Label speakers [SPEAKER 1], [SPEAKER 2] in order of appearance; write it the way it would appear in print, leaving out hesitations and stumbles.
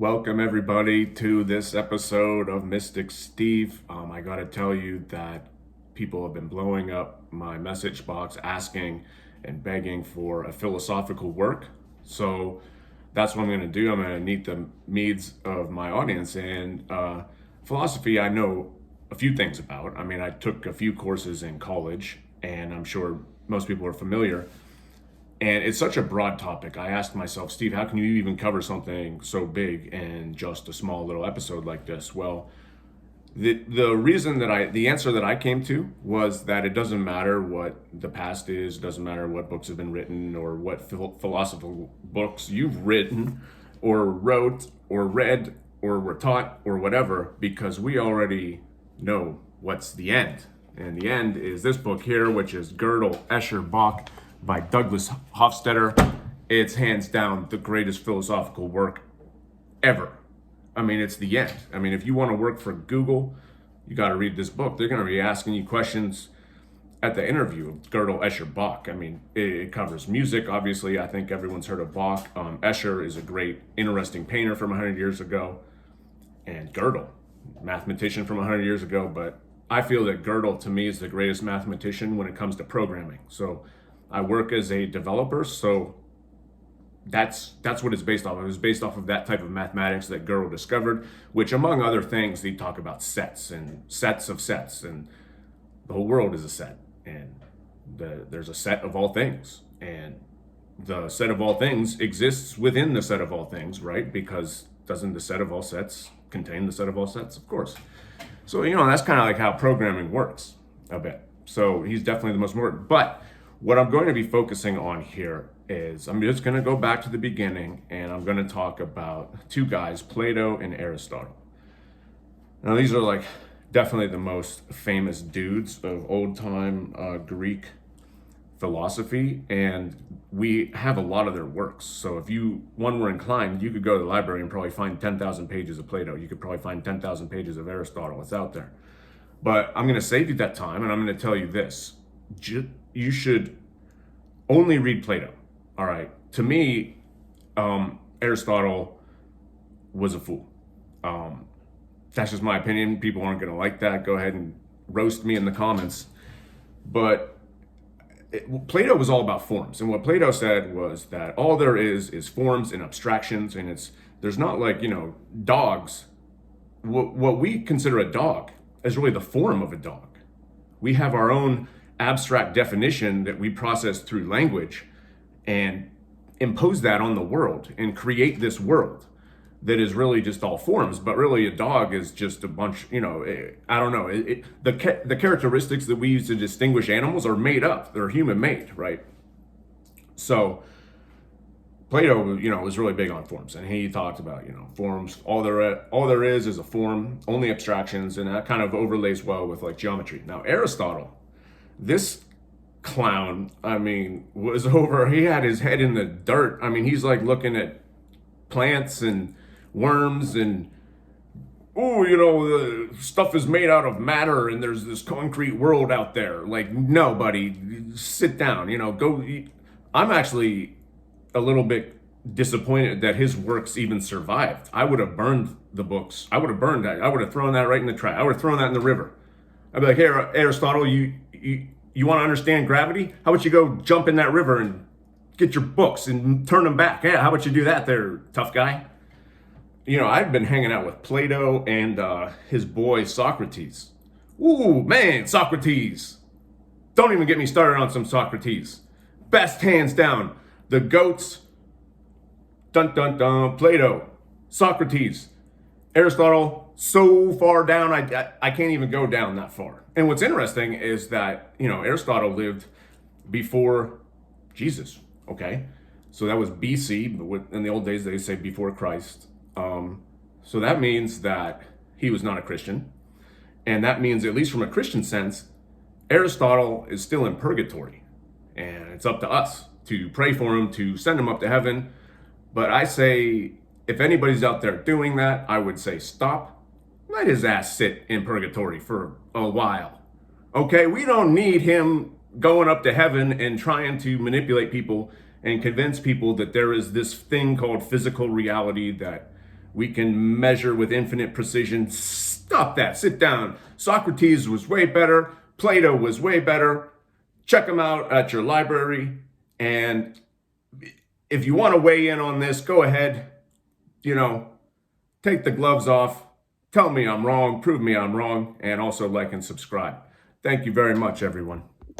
[SPEAKER 1] Welcome everybody to this episode of Mystic Steve. I gotta tell you that people have been blowing up my message box asking and begging for a philosophical work. So that's what I'm gonna do. I'm gonna meet the needs of my audience. And philosophy, I know a few things about. I mean, I took a few courses in college, and I'm sure most people are familiar. And it's such a broad topic. I asked myself, Steve, how can you even cover something so big in just a small little episode like this? Well, the answer that I came to was that it doesn't matter what the past is, doesn't matter what books have been written or what philosophical books you've written or wrote or read or were taught or whatever, because we already know what's the end. And the end is this book here, which is Godel, Escher, Bach, by Douglas Hofstadter. It's hands down the greatest philosophical work ever. I mean, it's the end. I mean, if you want to work for Google, you got to read this book. They're going to be asking you questions at the interview of Godel, Escher, Bach. I mean, it covers music, obviously. I think everyone's heard of Bach. Escher is a great, interesting painter from 100 years ago. And Godel, mathematician from 100 years ago. But I feel that Godel, to me, is the greatest mathematician when it comes to programming. So I work as a developer, so that's what it's based off of. It was based off of that type of mathematics that Godel discovered, which, among other things, they talk about sets and sets of sets, and the whole world is a set, and there's a set of all things, and the set of all things exists within the set of all things, right? Because doesn't the set of all sets contain the set of all sets? Of course. So, that's kind of like how programming works a bit. So he's definitely the most important. But what I'm going to be focusing on here is I'm just going to go back to the beginning, and I'm going to talk about two guys, Plato and Aristotle. Now, these are like definitely the most famous dudes of old time Greek philosophy, and we have a lot of their works. So if one were inclined, you could go to the library and probably find 10,000 pages of Plato. You could probably find 10,000 pages of Aristotle. It's out there. But I'm going to save you that time, and I'm going to tell you this. You should only read Plato. All right. To me, Aristotle was a fool. That's just my opinion. People aren't going to like that. Go ahead and roast me in the comments. But Plato was all about forms. And what Plato said was that all there is forms and abstractions. And there's not like, dogs. What we consider a dog is really the form of a dog. We have our own abstract definition that we process through language and impose that on the world and create this world that is really just all forms. But really a dog is just a bunch, I don't know. The characteristics that we use to distinguish animals are made up. They're human made, right? So Plato, was really big on forms, and he talked about, forms. All there is a form, only abstractions, and that kind of overlays well with like geometry. Now Aristotle, this clown, was over. He had his head in the dirt. He's like looking at plants and worms and, the stuff is made out of matter and there's this concrete world out there. Like, no, buddy, sit down, go eat. I'm actually a little bit disappointed that his works even survived. I would have burned the books. I would have burned that. I would have thrown that right in the trash. I would have thrown that in the river. I'd be like, hey, Aristotle, you want to understand gravity? How about you go jump in that river and get your books and turn them back? Yeah, how about you do that there, tough guy? I've been hanging out with Plato and his boy Socrates. Ooh, man, Socrates. Don't even get me started on some Socrates. Best hands down. The goats, dun dun dun, Plato, Socrates, Aristotle, so far down, I can't even go down that far. And what's interesting is that, Aristotle lived before Jesus, okay? So that was BC, but in the old days they say before Christ. So that means that he was not a Christian. And that means, at least from a Christian sense, Aristotle is still in purgatory. And it's up to us to pray for him, to send him up to heaven. But I say, if anybody's out there doing that, I would say stop. Let his ass sit in purgatory for a while. Okay, we don't need him going up to heaven and trying to manipulate people and convince people that there is this thing called physical reality that We can measure with infinite precision. Stop that. Sit down. Socrates was way better. Plato was way better. Check them out at your library. And if you want to weigh in on this, go ahead. Take the gloves off. Tell me I'm wrong. Prove me I'm wrong. And also like and subscribe. Thank you very much, everyone.